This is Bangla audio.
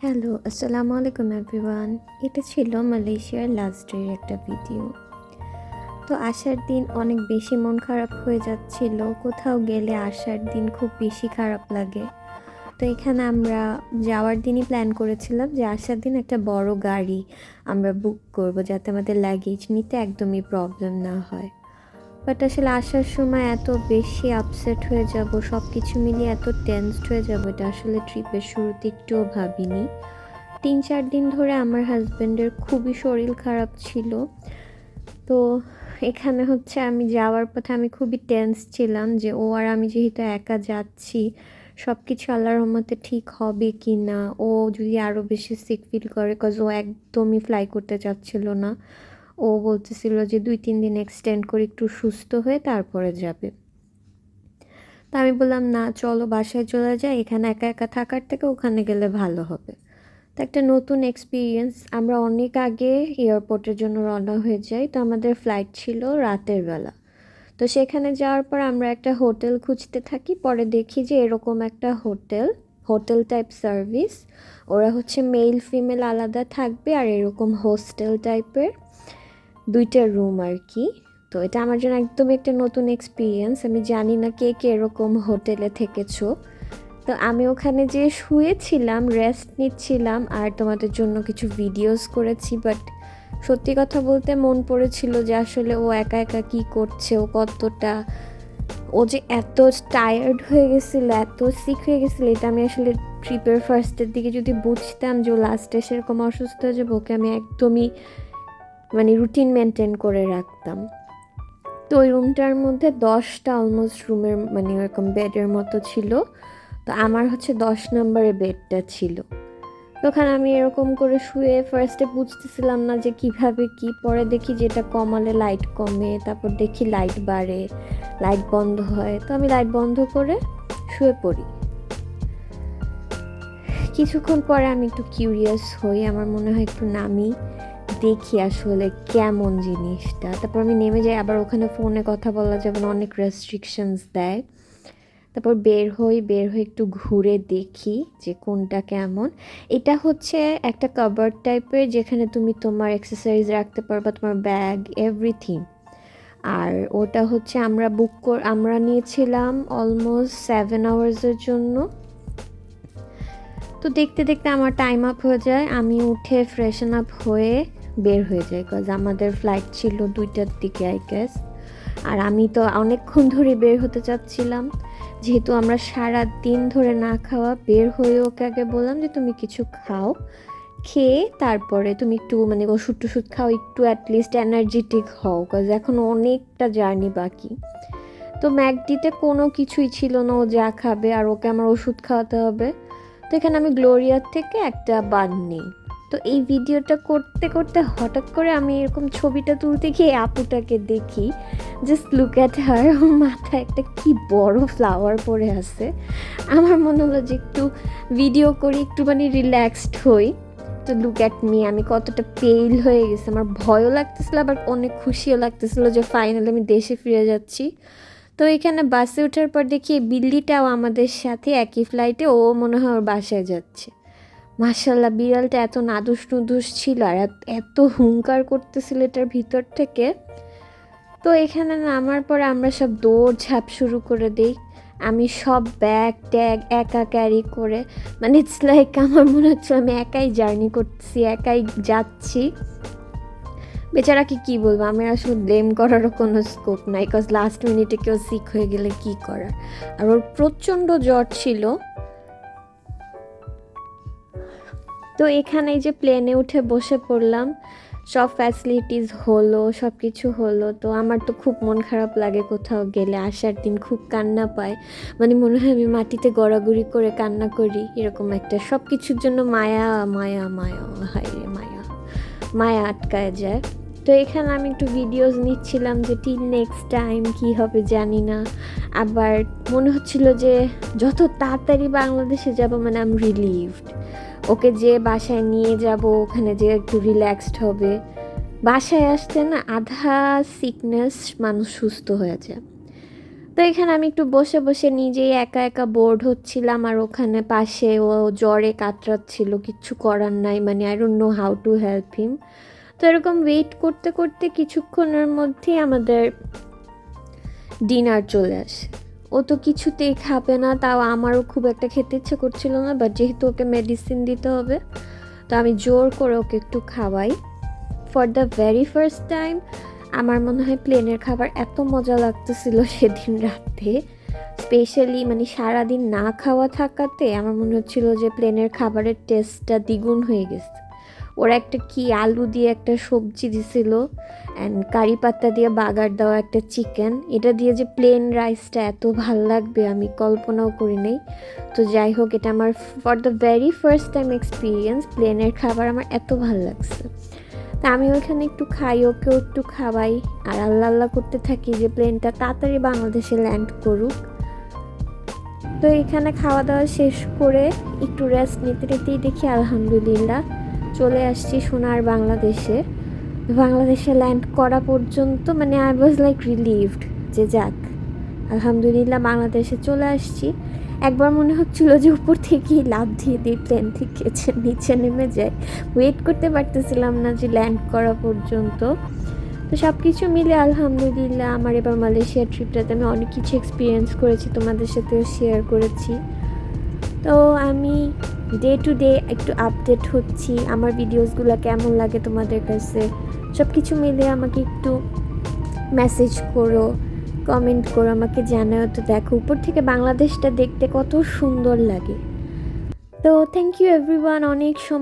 হ্যালো, আসসালামু আলাইকুম এভরিওয়ান। এটা ছিল মালয়েশিয়ার লাস্ট ডের একটা ভিডিও। তো আসার দিন অনেক বেশি মন খারাপ হয়ে যাচ্ছিল। কোথাও গেলে আসার দিন খুব বেশি খারাপ লাগে। তো এখানে আমরা যাওয়ার দিনই প্ল্যান করেছিলাম যে আসার দিন একটা বড় গাড়ি আমরা বুক করব, যাতে আমাদের লাগেজ নিতে একদমই প্রবলেম না হয়। বাট আসলে আসার সময় এত বেশি আপসেট হয়ে যাব, সব কিছু মিলিয়ে এত টেনসড হয়ে যাব, এটা আসলে ট্রিপের শুরুতে একটুও ভাবিনি। ৩-৪ দিন ধরে আমার হাজব্যান্ডের খুবই শরীর খারাপ ছিল। তো এখানে হচ্ছে আমি যাওয়ার পথে আমি খুবই টেন্স ছিলাম যে ও আর আমি যেহেতু একা যাচ্ছি, সব কিছু আল্লাহর রহমতে ঠিক হবে কি না, ও যদি আরও বেশি সিক ফিল করে, কজ ও একদমই ফ্লাই করতে চাচ্ছিল না। ও বলতেছিল যে ২-৩ দিন এক্সটেন্ড করে একটু সুস্থ হয়ে তারপরে যাবে। তা আমি বললাম, না চলো বাসায় চলে যাই, এখানে একা একা থাকার থেকে ওখানে গেলে ভালো হবে। তো একটা নতুন এক্সপিরিয়েন্স। আমরা অনেক আগে এয়ারপোর্টের জন্য রওনা হয়ে যাই। তো আমাদের ফ্লাইট ছিল রাতের বেলা। তো সেখানে যাওয়ার পর আমরা একটা হোটেল খুঁজতে থাকি, পরে দেখি যে এরকম একটা হোটেল টাইপ সার্ভিস। ওরা হচ্ছে মেল ফিমেল আলাদা থাকবে, আর এরকম হোস্টেল টাইপের 2টা রুম আর কি। তো এটা আমার জন্য একদমই একটা নতুন এক্সপিরিয়েন্স। আমি জানি না কে কে এরকম হোটেলে থেকেছো। তো আমি ওখানে যেয়ে শুয়েছিলাম, রেস্ট নিচ্ছিলাম, আর তোমাদের জন্য কিছু ভিডিওস করেছি। বাট সত্যি কথা বলতে মন পড়েছিল যে আসলে ও একা একা কী করছে, ও কতটা, ও যে এত টায়ার্ড হয়ে গেছিলো, এত সিক হয়ে গেছিলো, এটা আমি আসলে ট্রিপের ফার্স্টের দিকে যদি বুঝতাম যে ও লাস্টে সেরকম অসুস্থ হয়ে যাবে, ওকে আমি একদমই রুটিন মেনটেন করে রাখতাম। তো ওই রুমটার মধ্যে 10টা অলমোস্ট রুমের ওরকম বেডের মতো ছিল। তো আমার হচ্ছে 10 নম্বরে বেডটা ছিল। তো ওখানে আমি এরকম করে শুয়ে ফার্স্টে বুঝতেছিলাম না যে কিভাবে কি, পরে দেখি যেটা কমালে লাইট কমে, তারপর দেখি লাইট বাড়ে, লাইট বন্ধ হয়। তো আমি লাইট বন্ধ করে শুয়ে পড়ি। কিছুক্ষণ পরে আমি একটু কিউরিয়াস হই, আমার মনে হয় একটু নামি, দেখি আসলে কেমন জিনিসটা। তারপর আমি নেমে যাই। আবার ওখানে ফোনে কথা বলা যাবে না, অনেক রেস্ট্রিকশনস দেয়। তারপর বের হয়ে একটু ঘুরে দেখি যে কোনটা কেমন। এটা হচ্ছে একটা কাবার্ড টাইপের, যেখানে তুমি তোমার অ্যাক্সেসরিজ রাখতে পারবা, তোমার ব্যাগ, এভরিথিং। আর ওটা হচ্ছে আমরা নিয়েছিলাম অলমোস্ট 7 আওয়ার্সের জন্য। তো দেখতে দেখতে আমার টাইম আপ হয়ে যায়, আমি উঠে ফ্রেশন আপ হয়ে বের হয়ে যাই, কজ আমাদের ফ্লাইট ছিল 2টার দিকে আই গেস। আর আমি তো অনেকক্ষণ ধরে বের হতে চাচ্ছিলাম, যেহেতু আমরা সারা দিন ধরে না খাওয়া বের হয়ে। ওকে আগে বললাম যে তুমি কিছু খাও, খেয়ে তারপরে তুমি একটু ওষুধ টষুধ খাও, একটু অ্যাটলিস্ট এনার্জেটিক হও, কজ এখন অনেকটা জার্নি বাকি। তো ম্যাকডিতে কোনো কিছুই ছিল না ও যা খাবে, আর ওকে আমার ওষুধ খাওয়াতে হবে। তো এখানে আমি গ্লোরিয়ার থেকে একটা বান নিই। তো এই ভিডিওটা করতে করতে হঠাৎ করে আমি এরকম ছবিটা তুলতে গিয়ে আপুটাকে দেখি, জাস্ট লুক অ্যাট হার, ওর মাথায় একটা কি বড় ফ্লাওয়ার পরে আছে। আমার মনে হলো যে একটু ভিডিও করি, একটু রিল্যাক্সড হই। তো লুক অ্যাট মি, আমি কতটা পেইল হয়ে গেছে। আমার ভয়ও লাগতেছিল, আবার অনেক খুশিও লাগতেছিল যে ফাইনালি আমি দেশে ফিরে যাচ্ছি। তো এখানে বাসে ওঠার পর দেখি এই বিল্লিটাও আমাদের সাথে একই ফ্লাইটে, ও মনে হয় ওর বাসায় যাচ্ছে। মাশাল্লাহ, বিড়ালটা এত নাদুস নুদুস ছিল, আর এত হুঙ্কার করতেছিল এটার ভিতর থেকে। তো এখানে নামার পরে আমরা সব দৌড় ঝাঁপ শুরু করে দিই। আমি সব ব্যাগ ট্যাগ একা ক্যারি করে, ইটস লাইক আমার মনে হচ্ছে আমি একাই জার্নি করতেছি, একাই যাচ্ছি। বেচারাকে কি বলবো, আমি আসলে ব্লেম করারও কোনো স্কোপ নাই, বিকজ লাস্ট মিনিটে কেউ সিক হয়ে গেলে কি করার। আর ওর প্রচণ্ড জ্বর ছিল। তো এখানে যে প্লেনে উঠে বসে পড়লাম, সব ফ্যাসিলিটিস হলো, সব কিছু হলো। তো আমার তো খুব মন খারাপ লাগে কোথাও গেলে, আসার দিন খুব কান্না পায়, মনে হয় আমি মাটিতে গড়াগড়ি করে কান্না করি, এরকম একটা সব কিছুর জন্য মায়া মায়া মায়া, হায় রে মায়া, মায়া আটকায় যায়। তো এখানে আমি একটু ভিডিওস নিচ্ছিলাম যে টিল নেক্সট টাইম কী হবে জানি না। আবার মনে হচ্ছিল যে যত তাড়াতাড়ি বাংলাদেশে যাব আমি রিলিভড। ওকে যে বাসায় নিয়ে যাব, ওখানে যে একটু রিল্যাক্সড হবে। বাসায় আসতে না আধা সিকনেস মানুষ সুস্থ হয়ে যায়। তো এখানে আমি একটু বসে বসে নিজেই একা একা বোর্ড হচ্ছিলাম, আর ওখানে পাশে ও জ্বরে কাতরাচ্ছিল, কিচ্ছু করার নাই, মানে I don't know how to help him. তো এরকম ওয়েট করতে করতে কিছুক্ষণের মধ্যেই আমাদের ডিনার চলে আসে। ও তো কিছুতেই খাবে না, তাও আমারও খুব একটা খেতে ইচ্ছে করছিল না, বাট যেহেতু ওকে মেডিসিন দিতে হবে তো আমি জোর করে ওকে একটু খাওয়াই। For the very first time আমার মনে হয় প্লেনের খাবার এত মজা লাগতেছিল সেদিন রাতে, স্পেশালি মানে সারাদিন না খাওয়া থাকাতে আমার মনে হচ্ছিল যে প্লেনের খাবারের টেস্টটা দ্বিগুণ হয়ে গেছে। ওরা একটা কি আলু দিয়ে একটা সবজি দিছিল, অ্যান্ড কারি পাতা দিয়ে বাগার দেওয়া একটা চিকেন, এটা দিয়ে যে প্লেন রাইসটা এত ভাল লাগবে আমি কল্পনাও করি নাই। তো যাই হোক, এটা আমার for the very first time experience, প্লেনের খাবার আমার এত ভাল লাগছে। তা আমি ওইখানে একটু খাই, ওকেও একটু খাওয়াই, আর আল্লাহ আল্লাহ করতে থাকি যে প্লেনটা তাড়াতাড়ি বাংলাদেশে ল্যান্ড করুক। তো এখানে খাওয়া দাওয়া শেষ করে একটু রেস্ট নিতে নিতেই দেখি আলহামদুলিল্লাহ চলে আসছি সোনার বাংলাদেশে। বাংলাদেশে ল্যান্ড করা পর্যন্ত মানে আই ওয়াজ লাইক রিলিভড যে যাক আলহামদুলিল্লাহ বাংলাদেশে চলে আসছি। একবার মনে হচ্ছিল যে উপর থেকেই লাফ দিয়ে দিই, প্লেন থেকে নিচে নেমে যায়, ওয়েট করতে পারতেছিলাম না যে ল্যান্ড করা পর্যন্ত। তো সব কিছু মিলে আলহামদুলিল্লাহ আমার এবার মালয়েশিয়া ট্রিপটাতে আমি অনেক কিছু এক্সপিরিয়েন্স করেছি, তোমাদের সাথেও শেয়ার করেছি। তো আমি ডে টু ডে একটু আপডেট হচ্ছি, আমার ভিডিওসগুলো কেমন লাগে তোমাদের কাছে, সব কিছু মিলে আমাকে একটু মেসেজ করো, কমেন্ট করো, আমাকে জানাও। তো দেখো উপর থেকে বাংলাদেশটা দেখতে কত সুন্দর লাগে। তো থ্যাংক ইউ এভরিওয়ান, অনেক সময়